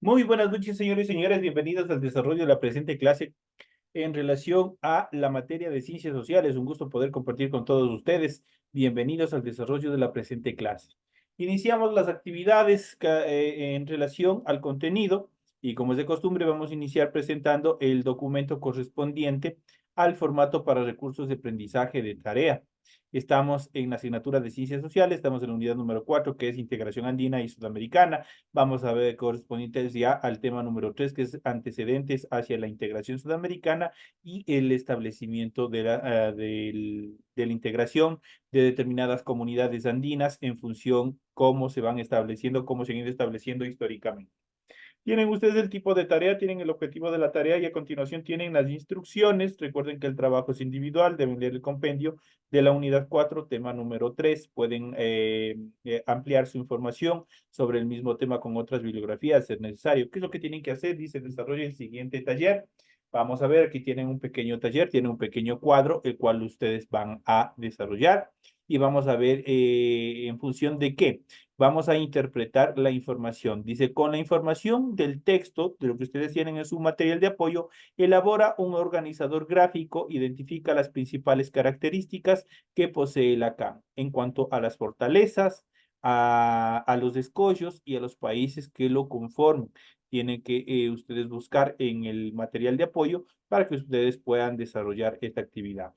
Muy buenas noches, señores y señores. Bienvenidos al desarrollo de la presente clase en relación a la materia de ciencias sociales. Un gusto poder compartir con todos ustedes. Bienvenidos al desarrollo de la presente clase. Iniciamos las actividades en relación al contenido y como es de costumbre vamos a iniciar presentando el documento correspondiente al formato para recursos de aprendizaje de tarea. Estamos en la asignatura de Ciencias Sociales, estamos en la unidad número 4, que es Integración Andina y Sudamericana. Vamos a ver correspondientes ya al tema número 3, que es antecedentes hacia la integración sudamericana y el establecimiento de la integración de determinadas comunidades andinas en función cómo se van estableciendo, cómo se han ido estableciendo históricamente. Tienen ustedes el tipo de tarea, tienen el objetivo de la tarea y a continuación tienen las instrucciones. Recuerden que el trabajo es individual, deben leer el compendio de la unidad 4, tema número 3. Pueden ampliar su información sobre el mismo tema con otras bibliografías, si es necesario. ¿Qué es lo que tienen que hacer? Dice, desarrolla el siguiente taller. Vamos a ver, aquí tienen un pequeño taller, tienen un pequeño cuadro, el cual ustedes van a desarrollar. Y vamos a ver en función de qué. Vamos a interpretar la información. Dice, con la información del texto, de lo que ustedes tienen en su material de apoyo, elabora un organizador gráfico, identifica las principales características que posee la CAM en cuanto a las fortalezas, a los escollos y a los países que lo conforman. Tienen que ustedes buscar en el material de apoyo para que ustedes puedan desarrollar esta actividad.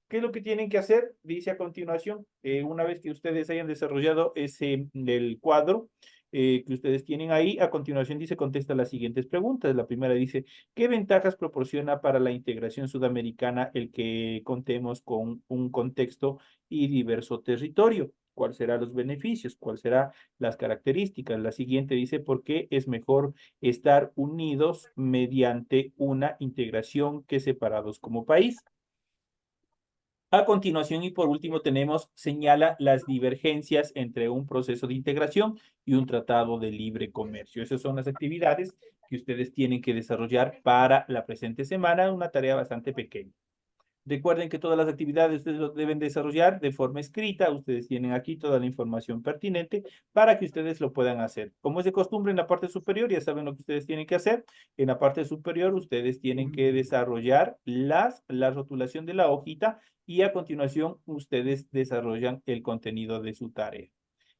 ¿Qué es lo que tienen que hacer? Dice a continuación, una vez que ustedes hayan desarrollado el cuadro que ustedes tienen ahí, a continuación dice, contesta las siguientes preguntas. La primera dice, ¿qué ventajas proporciona para la integración sudamericana el que contemos con un contexto y diverso territorio? ¿Cuáles serán los beneficios? ¿Cuáles serán las características? La siguiente dice, ¿por qué es mejor estar unidos mediante una integración que separados como país? A continuación y por último tenemos, señala las divergencias entre un proceso de integración y un tratado de libre comercio. Esas son las actividades que ustedes tienen que desarrollar para la presente semana, una tarea bastante pequeña. Recuerden que todas las actividades ustedes lo deben desarrollar de forma escrita. Ustedes tienen aquí toda la información pertinente para que ustedes lo puedan hacer. Como es de costumbre en la parte superior, ya saben lo que ustedes tienen que hacer. En la parte superior, ustedes tienen que desarrollar la rotulación de la hojita y a continuación ustedes desarrollan el contenido de su tarea.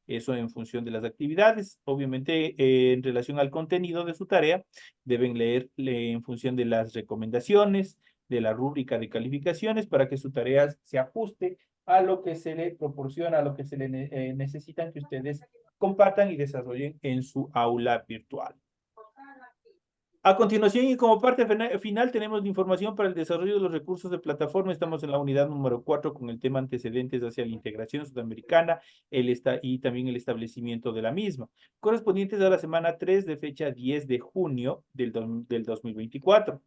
Eso en función de las actividades. Obviamente, en relación al contenido de su tarea, deben leer en función de las recomendaciones, de la rúbrica de calificaciones, para que su tarea se ajuste a lo que se le proporciona, a lo que se le necesitan que ustedes compartan y desarrollen en su aula virtual. A continuación y como parte final tenemos la información para el desarrollo de los recursos de plataforma. Estamos en la unidad número 4 con el tema antecedentes hacia la integración sudamericana y también el establecimiento de la misma, correspondientes a la semana 3 de fecha 10 de junio del 2024.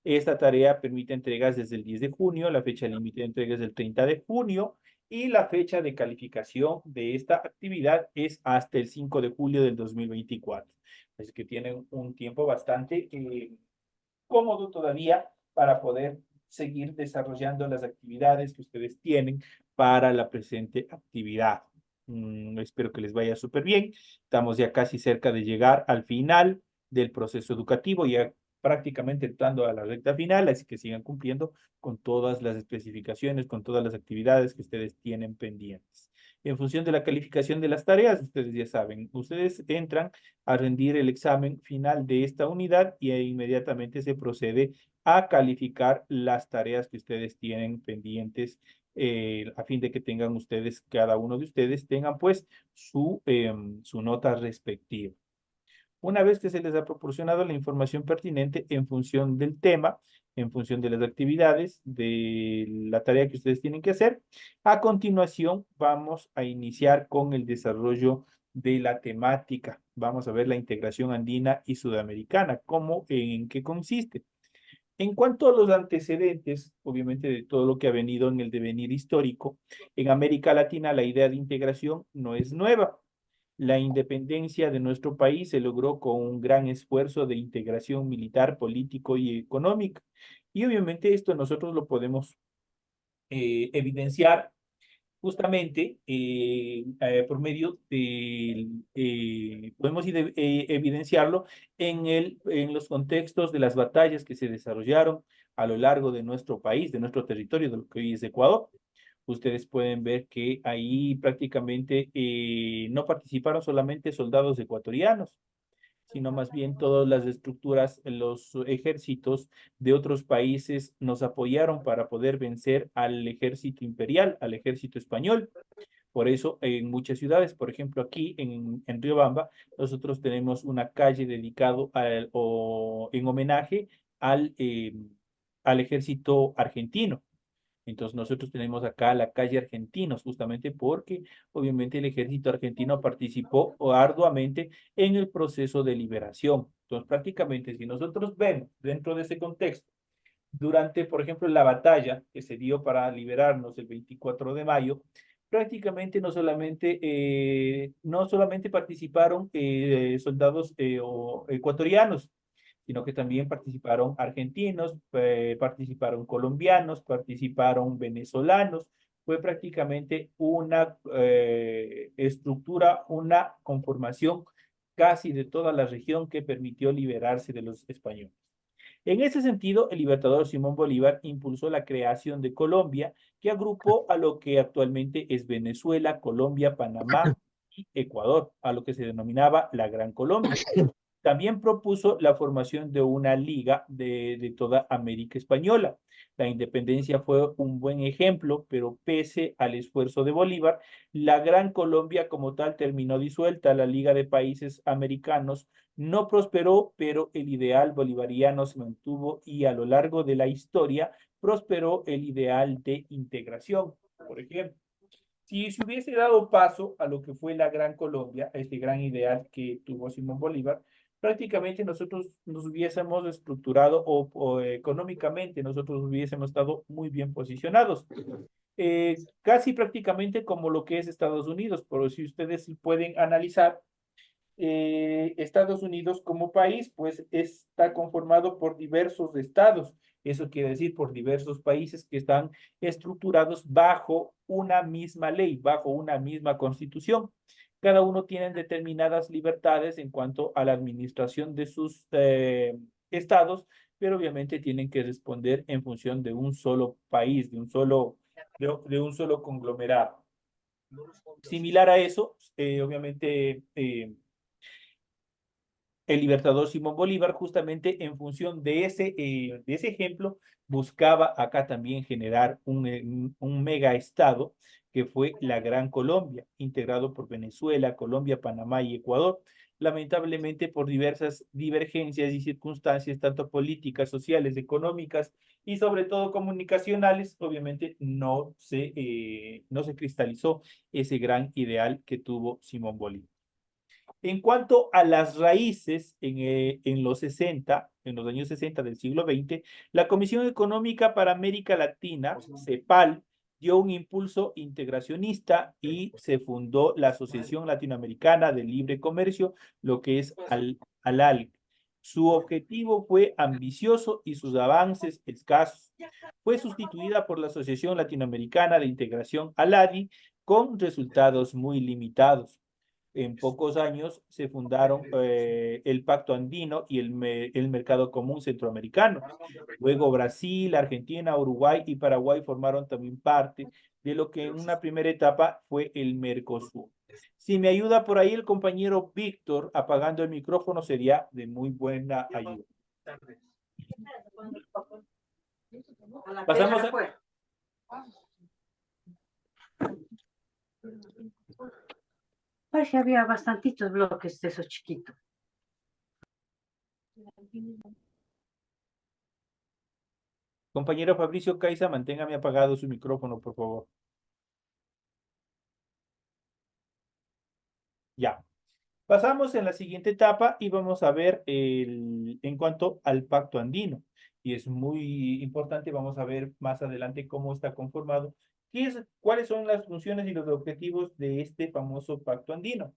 Esta tarea permite entregas desde el 10 de junio, la fecha límite de entregas es el 30 de junio y la fecha de calificación de esta actividad es hasta el 5 de julio del 2024. Así que tienen un tiempo bastante cómodo todavía para poder seguir desarrollando las actividades que ustedes tienen para la presente actividad. Espero que les vaya súper bien. Estamos ya casi cerca de llegar al final del proceso educativo, ya prácticamente entrando a la recta final, así que sigan cumpliendo con todas las especificaciones, con todas las actividades que ustedes tienen pendientes. En función de la calificación de las tareas, ustedes ya saben, ustedes entran a rendir el examen final de esta unidad y inmediatamente se procede a calificar las tareas que ustedes tienen pendientes a fin de que tengan ustedes, cada uno de ustedes tengan pues su nota respectiva. Una vez que se les ha proporcionado la información pertinente en función del tema, en función de las actividades, de la tarea que ustedes tienen que hacer, a continuación vamos a iniciar con el desarrollo de la temática. Vamos a ver la integración andina y sudamericana, cómo, en qué consiste. En cuanto a los antecedentes, obviamente de todo lo que ha venido en el devenir histórico, en América Latina la idea de integración no es nueva. La independencia de nuestro país se logró con un gran esfuerzo de integración militar, político y económico. Y obviamente esto nosotros lo podemos evidenciar justamente por medio de, podemos evidenciarlo en los contextos de las batallas que se desarrollaron a lo largo de nuestro país, de nuestro territorio, de lo que hoy es Ecuador. Ustedes pueden ver que ahí prácticamente no participaron solamente soldados ecuatorianos, sino más bien todas las estructuras, los ejércitos de otros países nos apoyaron para poder vencer al ejército imperial, al ejército español. Por eso, en muchas ciudades, por ejemplo, aquí en Riobamba, nosotros tenemos una calle dedicado o en homenaje al ejército argentino. Entonces nosotros tenemos acá la calle Argentinos, justamente porque obviamente el ejército argentino participó arduamente en el proceso de liberación. Entonces prácticamente si nosotros vemos dentro de ese contexto, durante, por ejemplo, la batalla que se dio para liberarnos el 24 de mayo, prácticamente no solamente participaron soldados o ecuatorianos, sino que también participaron argentinos, participaron colombianos, participaron venezolanos. Fue prácticamente una estructura, una conformación casi de toda la región que permitió liberarse de los españoles. En ese sentido, el libertador Simón Bolívar impulsó la creación de Colombia, que agrupó a lo que actualmente es Venezuela, Colombia, Panamá y Ecuador, a lo que se denominaba la Gran Colombia. También propuso la formación de una liga de toda América Española. La independencia fue un buen ejemplo, pero pese al esfuerzo de Bolívar, la Gran Colombia como tal terminó disuelta. La Liga de Países Americanos no prosperó, pero el ideal bolivariano se mantuvo y a lo largo de la historia prosperó el ideal de integración. Por ejemplo, si se hubiese dado paso a lo que fue la Gran Colombia, a este gran ideal que tuvo Simón Bolívar, prácticamente nosotros nos hubiésemos estructurado o económicamente nosotros hubiésemos estado muy bien posicionados. Casi prácticamente como lo que es Estados Unidos, pero si ustedes pueden analizar, Estados Unidos como país, pues está conformado por diversos estados. Eso quiere decir por diversos países que están estructurados bajo una misma ley, bajo una misma constitución. Cada uno tiene determinadas libertades en cuanto a la administración de sus estados, pero obviamente tienen que responder en función de un solo país, de un solo conglomerado. Similar a eso, obviamente el libertador Simón Bolívar, justamente en función de ese ejemplo, buscaba acá también generar un mega estado que fue la Gran Colombia, integrado por Venezuela, Colombia, Panamá y Ecuador. Lamentablemente, por diversas divergencias y circunstancias, tanto políticas, sociales, económicas y sobre todo comunicacionales, obviamente no se cristalizó ese gran ideal que tuvo Simón Bolívar. En cuanto a las raíces, en los 60, en los años 60 del siglo XX, la Comisión Económica para América Latina, CEPAL, dio un impulso integracionista y se fundó la Asociación Latinoamericana de Libre Comercio, lo que es ALALC. Su objetivo fue ambicioso y sus avances escasos. Fue sustituida por la Asociación Latinoamericana de Integración ALADI con resultados muy limitados. En pocos años se fundaron el Pacto Andino y el Mercado Común Centroamericano. Luego Brasil, Argentina, Uruguay y Paraguay formaron también parte de lo que en una primera etapa fue el Mercosur. Si me ayuda por ahí el compañero Víctor apagando el micrófono sería de muy buena ayuda. Pasamos a... Pues ya había bastantitos bloques de esos chiquitos. Compañero Fabricio Caiza, manténgame apagado su micrófono, por favor. Ya. Pasamos en la siguiente etapa y vamos a ver en cuanto al pacto andino. Y es muy importante, vamos a ver más adelante cómo está conformado, cuáles son las funciones y los objetivos de este famoso pacto andino.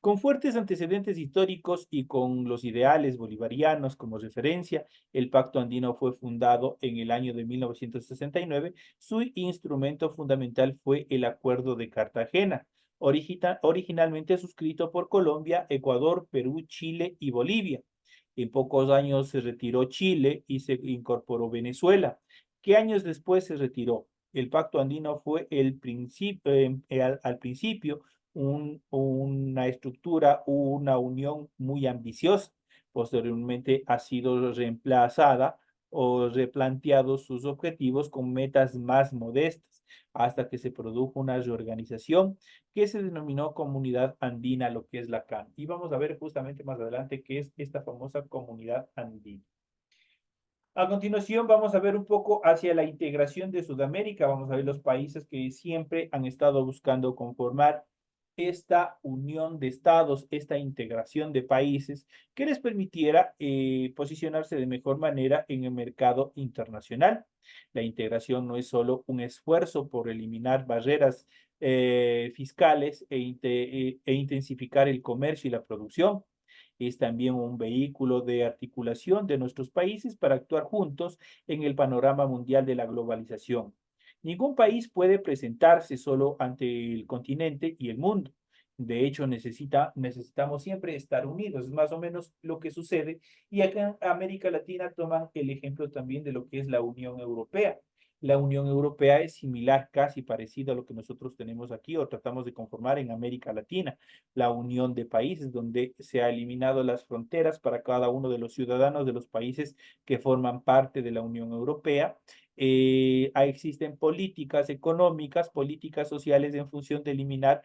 Con fuertes antecedentes históricos y con los ideales bolivarianos como referencia, el Pacto Andino fue fundado en el año de 1969. Su instrumento fundamental fue el Acuerdo de Cartagena, originalmente suscrito por Colombia, Ecuador, Perú, Chile y Bolivia. En pocos años se retiró Chile y se incorporó Venezuela. ¿Qué años después se retiró? El Pacto Andino fue al principio una estructura, una unión muy ambiciosa. Posteriormente ha sido reemplazada o replanteado sus objetivos con metas más modestas, hasta que se produjo una reorganización que se denominó Comunidad Andina, lo que es la CAN. Y vamos a ver justamente más adelante qué es esta famosa Comunidad Andina. A continuación, vamos a ver un poco hacia la integración de Sudamérica. Vamos a ver los países que siempre han estado buscando conformar esta unión de estados, esta integración de países que les permitiera posicionarse de mejor manera en el mercado internacional. La integración no es solo un esfuerzo por eliminar barreras fiscales e intensificar el comercio y la producción. Es también un vehículo de articulación de nuestros países para actuar juntos en el panorama mundial de la globalización. Ningún país puede presentarse solo ante el continente y el mundo. De hecho, necesitamos siempre estar unidos. Es más o menos lo que sucede. Y acá en América Latina toman el ejemplo también de lo que es la Unión Europea. La Unión Europea es similar, casi parecido a lo que nosotros tenemos aquí o tratamos de conformar en América Latina, la unión de países, donde se ha eliminado las fronteras para cada uno de los ciudadanos de los países que forman parte de la Unión Europea. Existen políticas económicas, políticas sociales en función de eliminar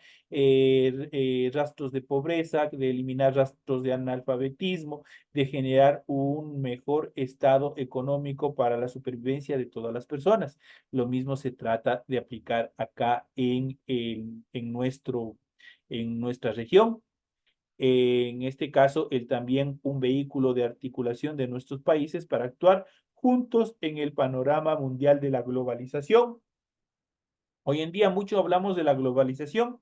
rastros de pobreza, de eliminar rastros de analfabetismo, de generar un mejor estado económico para la supervivencia de todas las personas. Lo mismo se trata de aplicar acá en nuestra región. En este caso, el también un vehículo de articulación de nuestros países para actuar juntos en el panorama mundial de la globalización. Hoy en día mucho hablamos de la globalización.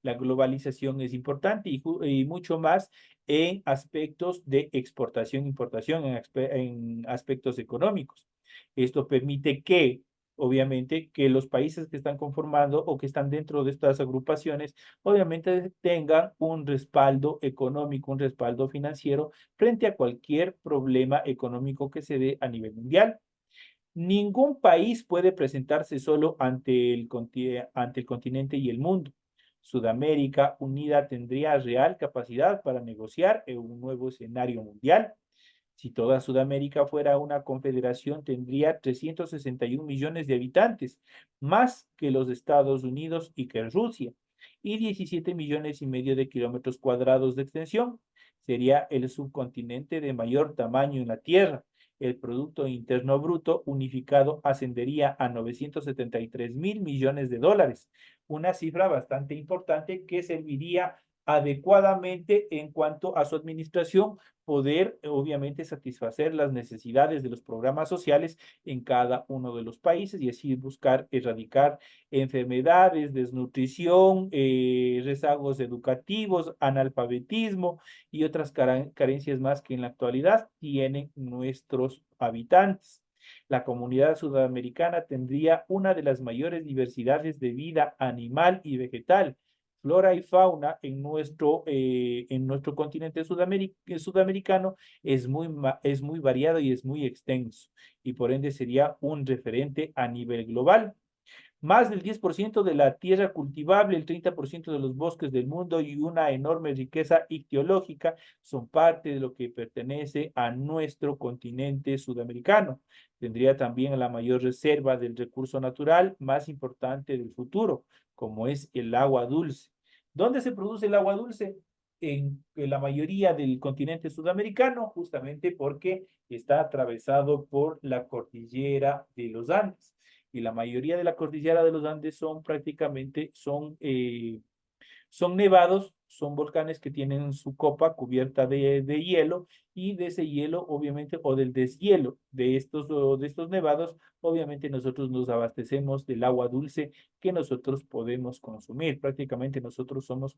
La globalización es importante y mucho más en aspectos de exportación, importación, en aspectos económicos. Esto permite que, obviamente, que los países que están conformando o que están dentro de estas agrupaciones, obviamente tengan un respaldo económico, un respaldo financiero frente a cualquier problema económico que se dé a nivel mundial. Ningún país puede presentarse solo ante el continente y el mundo. Sudamérica unida tendría real capacidad para negociar en un nuevo escenario mundial. Si toda Sudamérica fuera una confederación, tendría 361 millones de habitantes, más que los Estados Unidos y que Rusia, y 17 millones y medio de kilómetros cuadrados de extensión. Sería el subcontinente de mayor tamaño en la Tierra. El Producto Interno Bruto unificado ascendería a 973 mil millones de dólares, una cifra bastante importante que serviría adecuadamente en cuanto a su administración, poder obviamente satisfacer las necesidades de los programas sociales en cada uno de los países y así buscar erradicar enfermedades, desnutrición, rezagos educativos, analfabetismo y otras carencias más que en la actualidad tienen nuestros habitantes. La comunidad sudamericana tendría una de las mayores diversidades de vida animal y vegetal, flora y fauna en nuestro continente sudamericano es muy variado y es muy extenso y por ende sería un referente a nivel global. Más del 10% de la tierra cultivable, el 30% de los bosques del mundo y una enorme riqueza ictiológica son parte de lo que pertenece a nuestro continente sudamericano. Tendría también la mayor reserva del recurso natural más importante del futuro, como es el agua dulce. ¿Dónde se produce el agua dulce? En la mayoría del continente sudamericano, justamente porque está atravesado por la cordillera de los Andes y la mayoría de la cordillera de los Andes son prácticamente son nevados son volcanes que tienen su copa cubierta de hielo y de ese hielo, obviamente, o del deshielo de estos nevados, obviamente nosotros nos abastecemos del agua dulce que nosotros podemos consumir. Prácticamente nosotros somos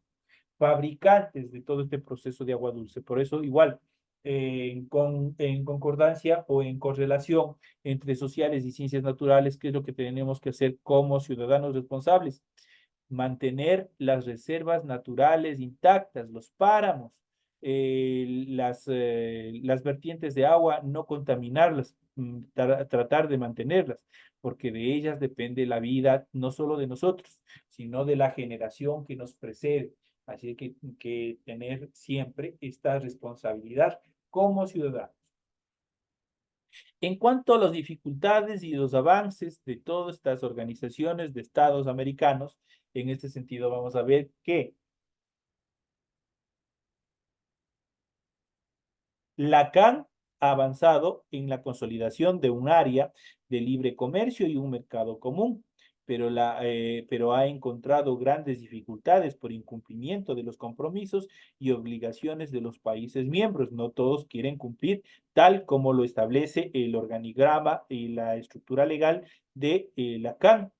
fabricantes de todo este proceso de agua dulce. Por eso, igual, en concordancia o en correlación entre sociales y ciencias naturales, ¿qué es lo que tenemos que hacer como ciudadanos responsables? Mantener las reservas naturales intactas, los páramos, las vertientes de agua, no contaminarlas, tratar de mantenerlas, porque de ellas depende la vida no solo de nosotros, sino de la generación que nos precede. Así que tener siempre esta responsabilidad como ciudadanos. En cuanto a las dificultades y los avances de todas estas organizaciones de estados americanos, en este sentido vamos a ver que Lacan ha avanzado en la consolidación de un área de libre comercio y un mercado común, pero ha encontrado grandes dificultades por incumplimiento de los compromisos y obligaciones de los países miembros. No todos quieren cumplir tal como lo establece el organigrama y la estructura legal de Lacan.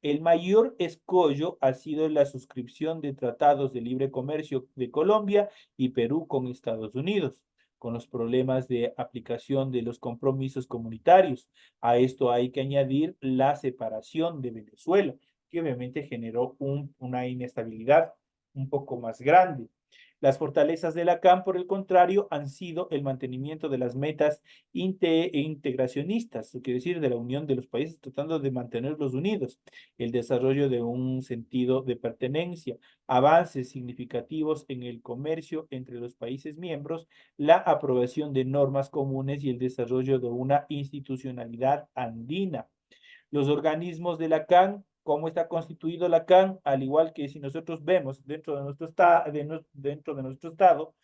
El mayor escollo ha sido la suscripción de tratados de libre comercio de Colombia y Perú con Estados Unidos, con los problemas de aplicación de los compromisos comunitarios. A esto hay que añadir la separación de Venezuela, que obviamente generó una inestabilidad un poco más grande. Las fortalezas de Lacan, por el contrario, han sido el mantenimiento de las metas integracionistas, quiere decir, de la unión de los países, tratando de mantenerlos unidos, el desarrollo de un sentido de pertenencia, avances significativos en el comercio entre los países miembros, la aprobación de normas comunes y el desarrollo de una institucionalidad andina. Los organismos de la CAN, cómo está constituido la CAN, al igual que si nosotros vemos dentro de dentro de nuestro estado,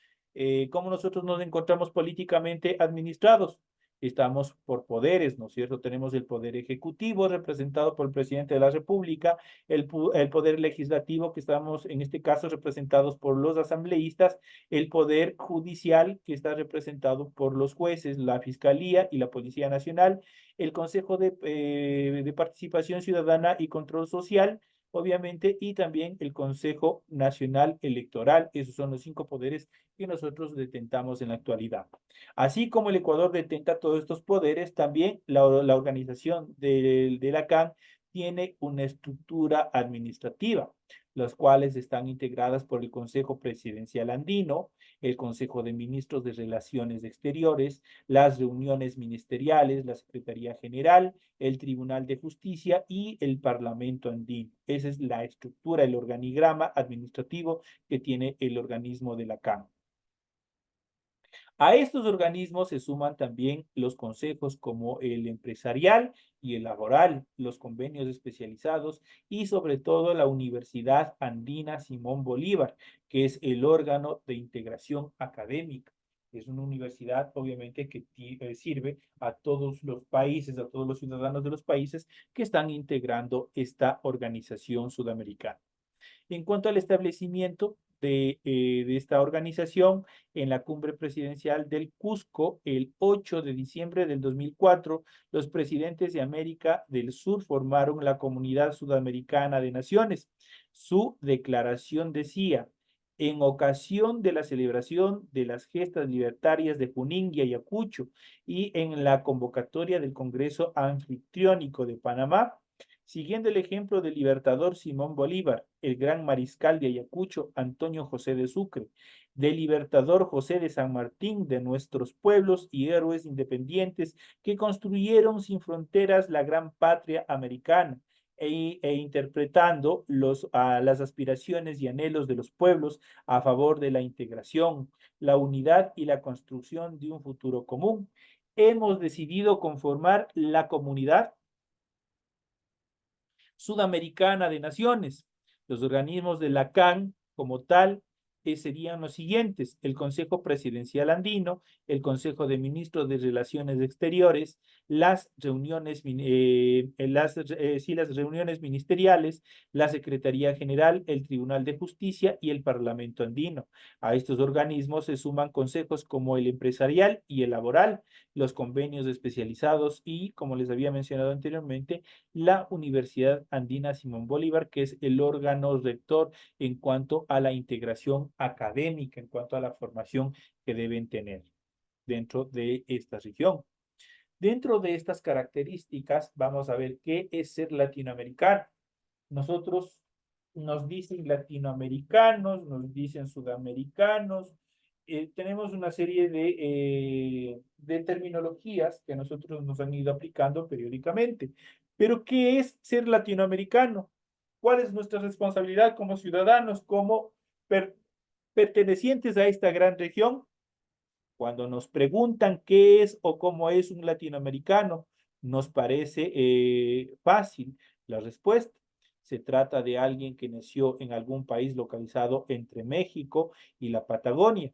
cómo nosotros nos encontramos políticamente administrados. Estamos por poderes, ¿no es cierto? Tenemos el poder ejecutivo representado por el presidente de la República, el poder legislativo que estamos en este caso representados por los asambleístas, el poder judicial que está representado por los jueces, la Fiscalía y la Policía Nacional, el Consejo de Participación Ciudadana y Control Social, obviamente, y también el Consejo Nacional Electoral. Esos son los 5 poderes que nosotros detentamos en la actualidad. Así como el Ecuador detenta todos estos poderes, también la organización de la CAN tiene una estructura administrativa, las cuales están integradas por el Consejo Presidencial Andino, el Consejo de Ministros de Relaciones Exteriores, las reuniones ministeriales, la Secretaría General, el Tribunal de Justicia y el Parlamento andino. Esa es la estructura, el organigrama administrativo que tiene el organismo de la Cámara. A estos organismos se suman también los consejos como el empresarial y el laboral, los convenios especializados y sobre todo la Universidad Andina Simón Bolívar, que es el órgano de integración académica. Es una universidad, obviamente, que sirve a todos los países, a todos los ciudadanos de los países que están integrando esta organización sudamericana. En cuanto al establecimiento de esta organización, en la cumbre presidencial del Cusco, el 8 de diciembre del 2004, los presidentes de América del Sur formaron la Comunidad Sudamericana de Naciones. Su declaración decía, en ocasión de la celebración de las gestas libertarias de Junín y Ayacucho y en la convocatoria del Congreso Anfitriónico de Panamá, siguiendo el ejemplo del libertador Simón Bolívar, el gran mariscal de Ayacucho, Antonio José de Sucre, del libertador José de San Martín, de nuestros pueblos y héroes independientes que construyeron sin fronteras la gran patria americana, interpretando las aspiraciones y anhelos de los pueblos a favor de la integración, la unidad y la construcción de un futuro común. Hemos decidido conformar la comunidad Sudamericana de Naciones. Los organismos de la CAN, como tal, serían los siguientes: el Consejo Presidencial Andino, el Consejo de Ministros de Relaciones Exteriores, las reuniones, sí, las reuniones ministeriales, la Secretaría General, el Tribunal de Justicia y el Parlamento Andino. A estos organismos se suman consejos como el empresarial y el laboral, los convenios especializados y, como les había mencionado anteriormente, la Universidad Andina Simón Bolívar, que es el órgano rector en cuanto a la integración académica, en cuanto a la formación que deben tener dentro de esta región. Dentro de estas características, vamos a ver qué es ser latinoamericano. Nosotros nos dicen latinoamericanos, nos dicen sudamericanos, tenemos una serie de terminologías que nosotros nos han ido aplicando periódicamente. Pero, ¿qué es ser latinoamericano? ¿Cuál es nuestra responsabilidad como ciudadanos, como per pertenecientes a esta gran región? Cuando nos preguntan qué es o cómo es un latinoamericano, nos parece fácil la respuesta. Se trata de alguien que nació en algún país localizado entre México y la Patagonia,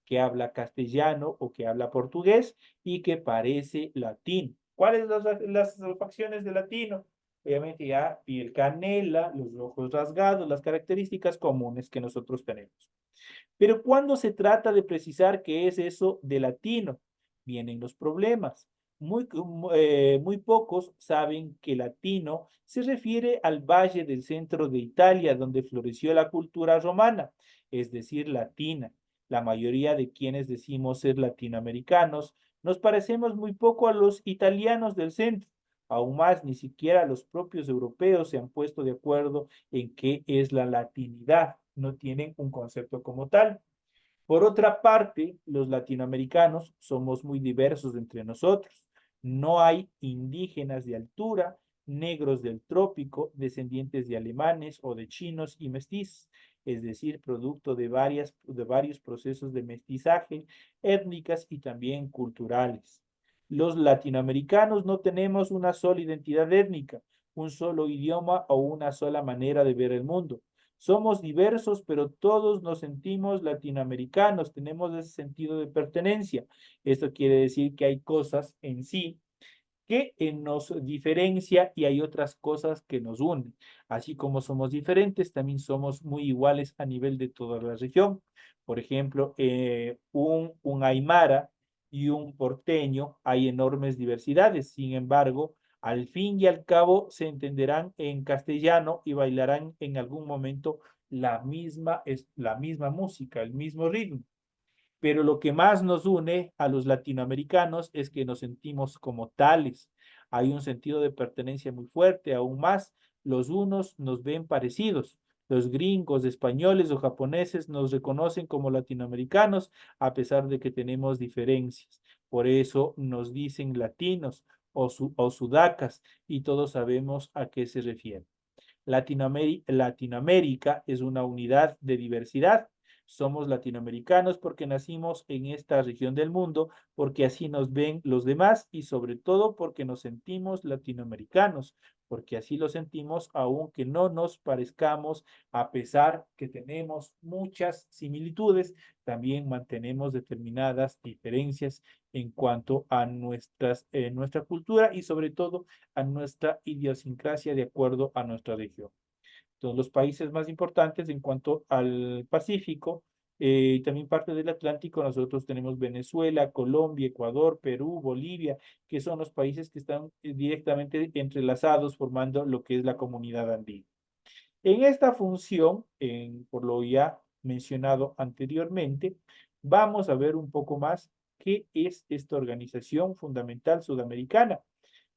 que habla castellano o que habla portugués y que parece latino. ¿Cuáles son las facciones de latino? Obviamente ya piel canela, los ojos rasgados, las características comunes que nosotros tenemos. Pero cuando se trata de precisar qué es eso de latino, vienen los problemas. Muy pocos saben que latino se refiere al valle del centro de Italia, donde floreció la cultura romana, es decir, latina. La mayoría de quienes decimos ser latinoamericanos nos parecemos muy poco a los italianos del centro. Aún más, ni siquiera los propios europeos se han puesto de acuerdo en qué es la latinidad. No tienen un concepto como tal. Por otra parte, los latinoamericanos somos muy diversos entre nosotros. No hay indígenas de altura, negros del trópico, descendientes de alemanes o de chinos y mestizos, es decir, producto de varios procesos de mestizaje étnicas y también culturales. Los latinoamericanos no tenemos una sola identidad étnica, un solo idioma o una sola manera de ver el mundo. Somos diversos, pero todos nos sentimos latinoamericanos, tenemos ese sentido de pertenencia. Esto quiere decir que hay cosas en sí que nos diferencia y hay otras cosas que nos unen. Así como somos diferentes, también somos muy iguales a nivel de toda la región. Por ejemplo, un aymara y un porteño hay enormes diversidades. Sin embargo, al fin y al cabo se entenderán en castellano y bailarán en algún momento la misma música, el mismo ritmo. Pero lo que más nos une a los latinoamericanos es que nos sentimos como tales. Hay un sentido de pertenencia muy fuerte, aún más, los unos nos ven parecidos. Los gringos, españoles o japoneses nos reconocen como latinoamericanos a pesar de que tenemos diferencias. Por eso nos dicen latinos o sudacas y todos sabemos a qué se refiere. Latinoamérica es una unidad de diversidad. Somos latinoamericanos porque nacimos en esta región del mundo, porque así nos ven los demás y sobre todo porque nos sentimos latinoamericanos, porque así lo sentimos aunque no nos parezcamos, a pesar que tenemos muchas similitudes, también mantenemos determinadas diferencias en cuanto a nuestra cultura y sobre todo a nuestra idiosincrasia de acuerdo a nuestra región. Entonces, los países más importantes en cuanto al Pacífico y también parte del Atlántico, nosotros tenemos Venezuela, Colombia, Ecuador, Perú, Bolivia, que son los países que están directamente entrelazados formando lo que es la comunidad andina. En esta función, por lo ya mencionado anteriormente, vamos a ver un poco más qué es esta organización fundamental sudamericana,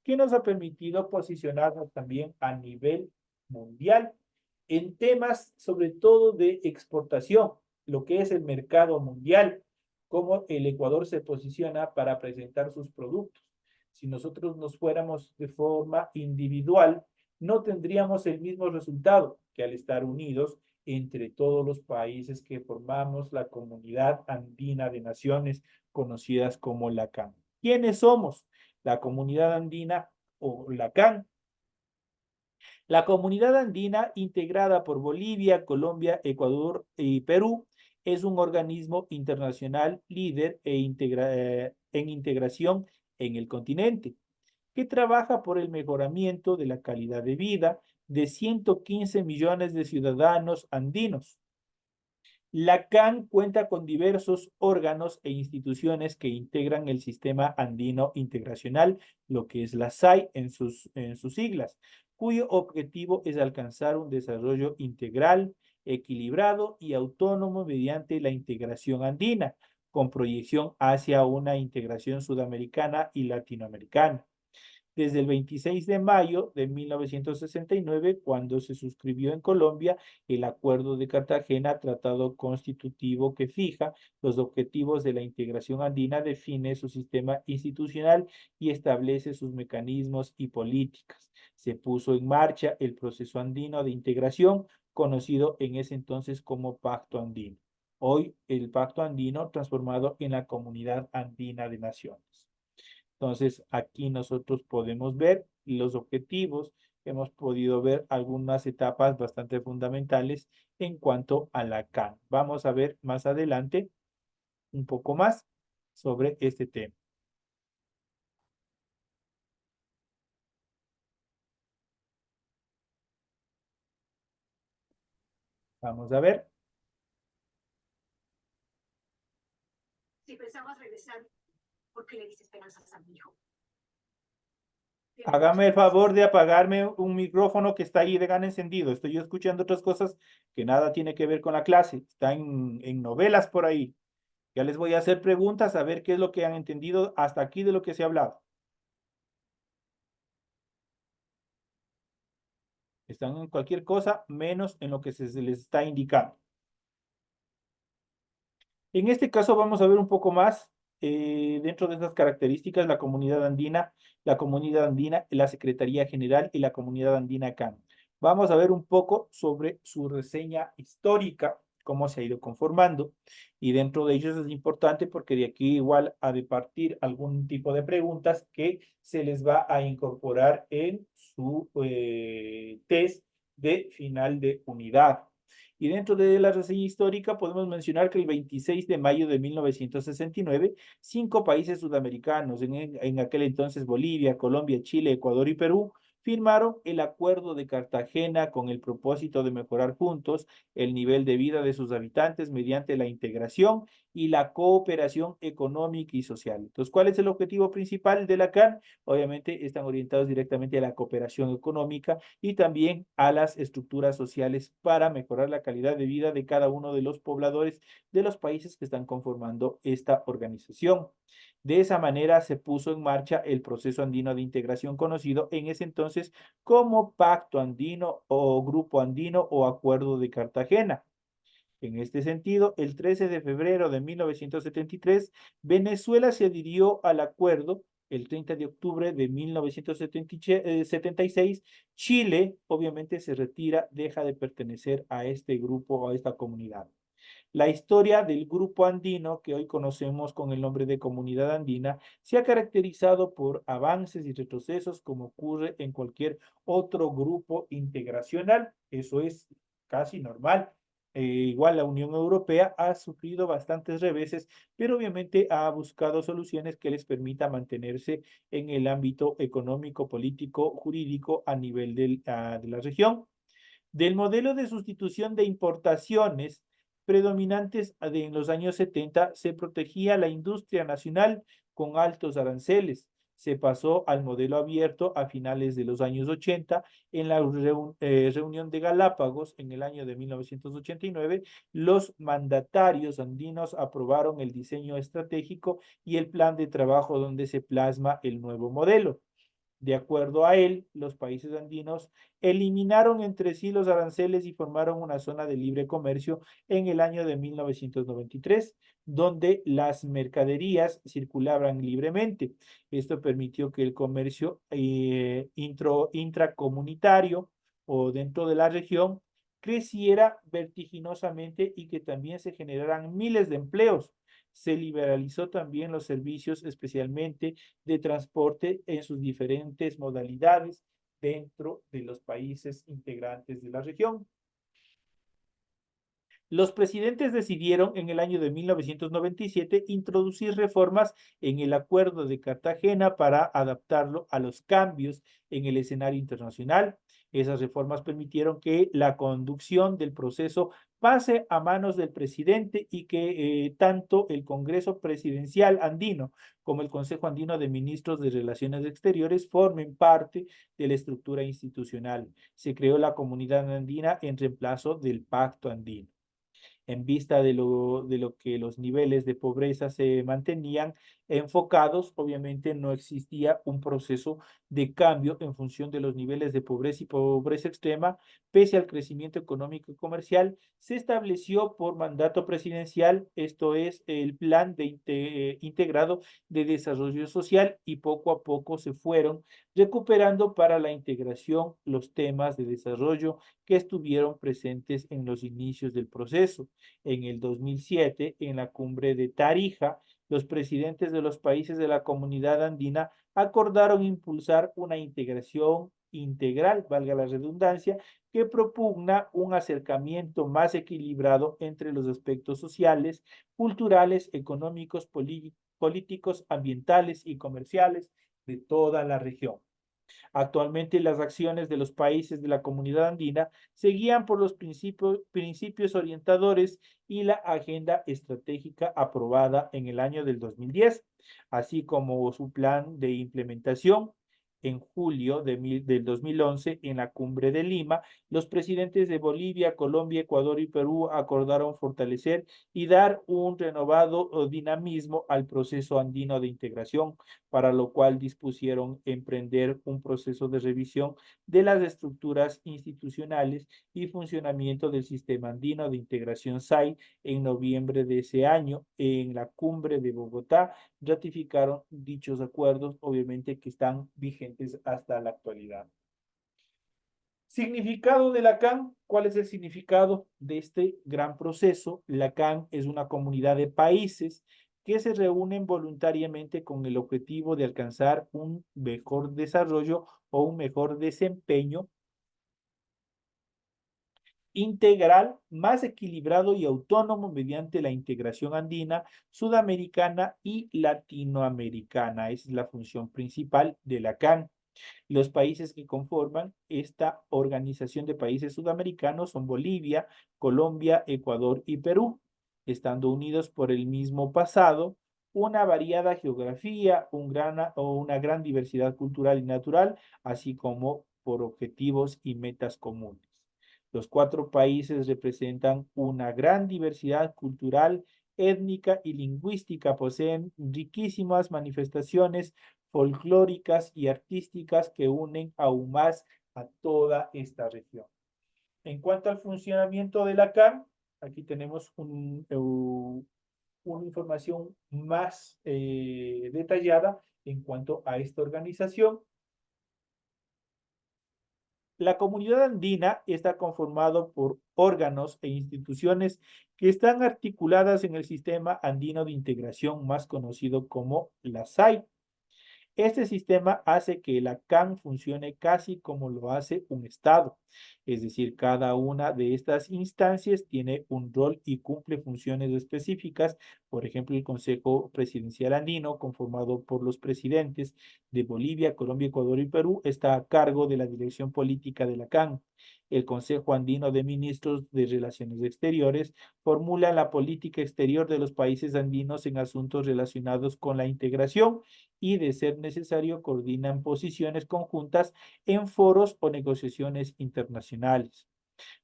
que nos ha permitido posicionarnos también a nivel mundial en temas sobre todo de exportación, lo que es el mercado mundial, cómo el Ecuador se posiciona para presentar sus productos. Si nosotros nos fuéramos de forma individual, no tendríamos el mismo resultado que al estar unidos entre todos los países que formamos la comunidad andina de naciones conocidas como la CAN. ¿Quiénes somos? La comunidad andina o la CAN. La comunidad andina, integrada por Bolivia, Colombia, Ecuador y Perú, Es un organismo internacional líder en integración en el continente, que trabaja por el mejoramiento de la calidad de vida de 115 millones de ciudadanos andinos. La CAN cuenta con diversos órganos e instituciones que integran el Sistema Andino Integracional, lo que es la SAI en sus siglas, cuyo objetivo es alcanzar un desarrollo integral, equilibrado y autónomo mediante la integración andina, con proyección hacia una integración sudamericana y latinoamericana. Desde el 26 de mayo de 1969, cuando se suscribió en Colombia el Acuerdo de Cartagena, tratado constitutivo que fija los objetivos de la integración andina, define su sistema institucional y establece sus mecanismos y políticas. Se puso en marcha el proceso andino de integración, conocido en ese entonces como Pacto Andino. Hoy el Pacto Andino transformado en la Comunidad Andina de Naciones. Entonces, aquí nosotros podemos ver los objetivos, hemos podido ver algunas etapas bastante fundamentales en cuanto a la CAN. Vamos a ver más adelante un poco más sobre este tema. Vamos a ver. Si pensabas regresar, ¿por qué le diste esperanzas a mi hijo? Hágame el favor de apagarme un micrófono que está ahí de gana encendido. Estoy yo escuchando otras cosas que nada tiene que ver con la clase. Está en novelas por ahí. Ya les voy a hacer preguntas a ver qué es lo que han entendido hasta aquí de lo que se ha hablado. Están en cualquier cosa menos en lo que se les está indicando. En este caso vamos a ver un poco más dentro de estas características la comunidad andina, la Secretaría General y la comunidad andina CAN. Vamos a ver un poco sobre su reseña histórica, cómo se ha ido conformando, y dentro de ellos es importante porque de aquí igual ha de partir algún tipo de preguntas que se les va a incorporar en su test de final de unidad. Y dentro de la reseña histórica podemos mencionar que el 26 de mayo de 1969, 5 países sudamericanos, en aquel entonces Bolivia, Colombia, Chile, Ecuador y Perú, firmaron el Acuerdo de Cartagena con el propósito de mejorar juntos el nivel de vida de sus habitantes mediante la integración y la cooperación económica y social. Entonces, ¿cuál es el objetivo principal de la CAN? Obviamente están orientados directamente a la cooperación económica y también a las estructuras sociales para mejorar la calidad de vida de cada uno de los pobladores de los países que están conformando esta organización. De esa manera se puso en marcha el proceso andino de integración conocido en ese entonces como Pacto Andino o Grupo Andino o Acuerdo de Cartagena. En este sentido, el 13 de febrero de 1973, Venezuela se adhirió al acuerdo. El 30 de octubre de 1976, Chile obviamente se retira, deja de pertenecer a este grupo o a esta comunidad. La historia del grupo andino, que hoy conocemos con el nombre de Comunidad Andina, se ha caracterizado por avances y retrocesos como ocurre en cualquier otro grupo integracional. Eso es casi normal. Igual la Unión Europea ha sufrido bastantes reveses, pero obviamente ha buscado soluciones que les permita mantenerse en el ámbito económico, político, jurídico a nivel de la región. Del modelo de sustitución de importaciones predominantes en los años 70, se protegía la industria nacional con altos aranceles. Se pasó al modelo abierto a finales de los años 80. En la reunión de Galápagos en el año de 1989, los mandatarios andinos aprobaron el diseño estratégico y el plan de trabajo donde se plasma el nuevo modelo. De acuerdo a él, los países andinos eliminaron entre sí los aranceles y formaron una zona de libre comercio en el año de 1993, donde las mercaderías circulaban libremente. Esto permitió que el comercio intracomunitario o dentro de la región creciera vertiginosamente y que también se generaran miles de empleos. Se liberalizó también los servicios, especialmente de transporte en sus diferentes modalidades dentro de los países integrantes de la región. Los presidentes decidieron en el año de 1997 introducir reformas en el Acuerdo de Cartagena para adaptarlo a los cambios en el escenario internacional. Esas reformas permitieron que la conducción del proceso pase a manos del presidente y que tanto el Congreso Presidencial Andino como el Consejo Andino de Ministros de Relaciones Exteriores formen parte de la estructura institucional. Se creó la Comunidad Andina en reemplazo del Pacto Andino. En vista de lo que los niveles de pobreza se mantenían enfocados, obviamente no existía un proceso de cambio en función de los niveles de pobreza y pobreza extrema. Pese al crecimiento económico y comercial, se estableció por mandato presidencial, esto es el Plan Integrado de Desarrollo Social, y poco a poco se fueron recuperando para la integración los temas de desarrollo que estuvieron presentes en los inicios del proceso. En el 2007, en la cumbre de Tarija, los presidentes de los países de la Comunidad Andina acordaron impulsar una integración integral, valga la redundancia, que propugna un acercamiento más equilibrado entre los aspectos sociales, culturales, económicos, políticos, ambientales y comerciales de toda la región. Actualmente las acciones de los países de la Comunidad Andina se guían por los principios orientadores y la agenda estratégica aprobada en el año del 2010, así como su plan de implementación. En julio del 2011, en la cumbre de Lima, los presidentes de Bolivia, Colombia, Ecuador y Perú acordaron fortalecer y dar un renovado dinamismo al proceso andino de integración, para lo cual dispusieron emprender un proceso de revisión de las estructuras institucionales y funcionamiento del Sistema Andino de Integración SAI. En noviembre de ese año, en la cumbre de Bogotá, ratificaron dichos acuerdos, obviamente que están vigentes hasta la actualidad. Significado de la CAN. ¿Cuál es el significado de este gran proceso? La CAN es una comunidad de países que se reúnen voluntariamente con el objetivo de alcanzar un mejor desarrollo o un mejor desempeño integral, más equilibrado y autónomo mediante la integración andina, sudamericana y latinoamericana. Esa es la función principal de la CAN. Los países que conforman esta organización de países sudamericanos son Bolivia, Colombia, Ecuador y Perú, estando unidos por el mismo pasado, una variada geografía, una gran diversidad cultural y natural, así como por objetivos y metas comunes. Los cuatro países representan una gran diversidad cultural, étnica y lingüística, poseen riquísimas manifestaciones folclóricas y artísticas que unen aún más a toda esta región. En cuanto al funcionamiento de la CAN, aquí tenemos una información más detallada en cuanto a esta organización. La comunidad andina está conformado por órganos e instituciones que están articuladas en el Sistema Andino de Integración, más conocido como la SAI. Este sistema hace que la CAN funcione casi como lo hace un Estado, es decir, cada una de estas instancias tiene un rol y cumple funciones específicas. Por ejemplo, el Consejo Presidencial Andino, conformado por los presidentes de Bolivia, Colombia, Ecuador y Perú, está a cargo de la dirección política de la CAN. El Consejo Andino de Ministros de Relaciones Exteriores formula la política exterior de los países andinos en asuntos relacionados con la integración y, de ser necesario, coordinan posiciones conjuntas en foros o negociaciones internacionales.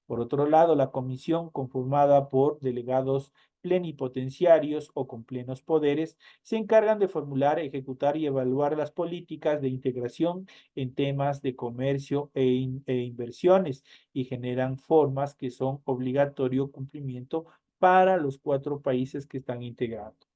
Por otro lado, la comisión, conformada por delegados plenipotenciarios o con plenos poderes, se encargan de formular, ejecutar y evaluar las políticas de integración en temas de comercio e inversiones, y generan formas que son obligatorio cumplimiento para los cuatro países que están integrando.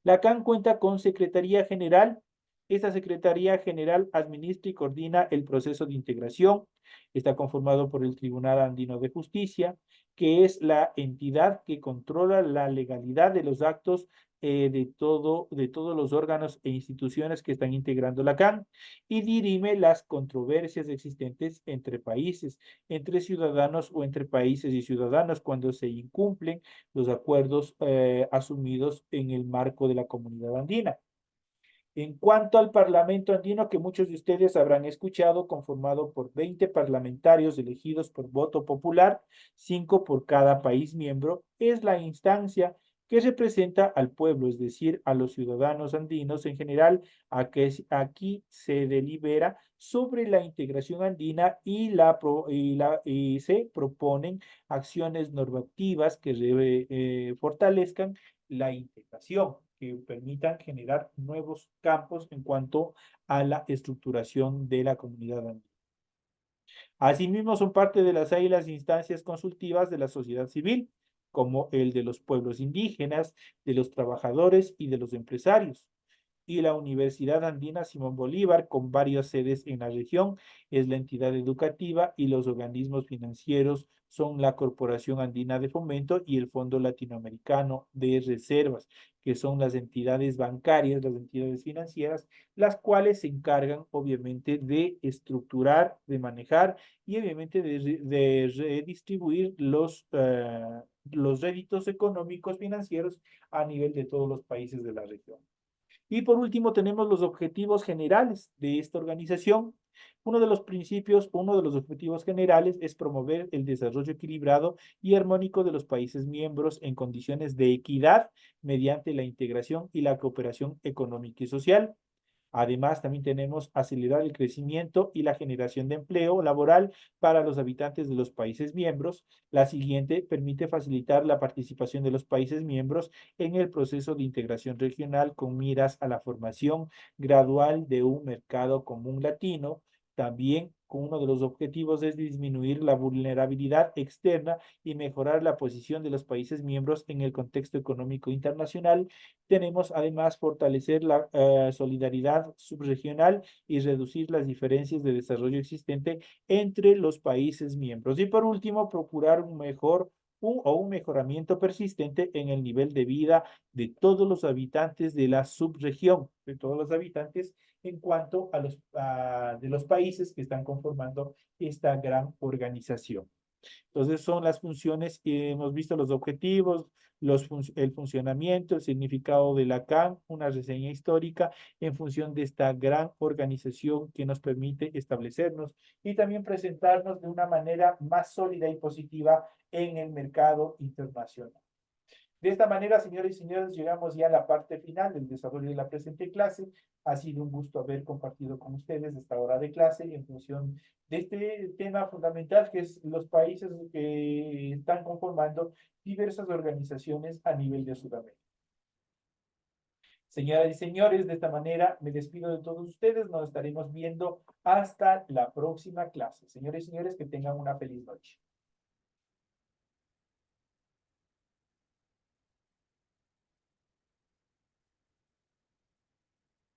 La CAN cuenta con Secretaría General. Esta Secretaría General administra y coordina el proceso de integración. Está conformado por el Tribunal Andino de Justicia, que es la entidad que controla la legalidad de los actos de todos los órganos e instituciones que están integrando la CAN y dirime las controversias existentes entre países, entre ciudadanos o entre países y ciudadanos cuando se incumplen los acuerdos asumidos en el marco de la comunidad andina. En cuanto al Parlamento andino, que muchos de ustedes habrán escuchado, conformado por 20 parlamentarios elegidos por voto popular, 5 por cada país miembro, es la instancia que representa al pueblo, es decir, a los ciudadanos andinos en general. Aquí se delibera sobre la integración andina y se proponen acciones normativas que fortalezcan la integración, que permitan generar nuevos campos en cuanto a la estructuración de la comunidad andina. Asimismo, son parte de las instancias consultivas de la sociedad civil, como el de los pueblos indígenas, de los trabajadores y de los empresarios. Y la Universidad Andina Simón Bolívar, con varias sedes en la región, es la entidad educativa y los organismos financieros son la Corporación Andina de Fomento y el Fondo Latinoamericano de Reservas, que son las entidades bancarias, las entidades financieras, las cuales se encargan obviamente de estructurar, de manejar y obviamente de redistribuir los réditos económicos financieros a nivel de todos los países de la región. Y por último, tenemos los objetivos generales de esta organización. Uno de los principios, uno de los objetivos generales es promover el desarrollo equilibrado y armónico de los países miembros en condiciones de equidad mediante la integración y la cooperación económica y social. Además, también tenemos acelerar el crecimiento y la generación de empleo laboral para los habitantes de los países miembros. La siguiente permite facilitar la participación de los países miembros en el proceso de integración regional con miras a la formación gradual de un mercado común latino. También uno de los objetivos es disminuir la vulnerabilidad externa y mejorar la posición de los países miembros en el contexto económico internacional. Tenemos además fortalecer la solidaridad subregional y reducir las diferencias de desarrollo existente entre los países miembros. Y por último, procurar un mejoramiento persistente en el nivel de vida de todos los habitantes de la subregión, de todos los habitantes en cuanto de los países que están conformando esta gran organización. Entonces son las funciones, hemos visto los objetivos, el funcionamiento, el significado de la CAN, una reseña histórica en función de esta gran organización que nos permite establecernos y también presentarnos de una manera más sólida y positiva en el mercado internacional. De esta manera, señores y señores, llegamos ya a la parte final del desarrollo de la presente clase. Ha sido un gusto haber compartido con ustedes esta hora de clase en función de este tema fundamental que es los países que están conformando diversas organizaciones a nivel de Sudamérica. Señoras y señores, de esta manera me despido de todos ustedes. Nos estaremos viendo hasta la próxima clase. Señores y señores, que tengan una feliz noche.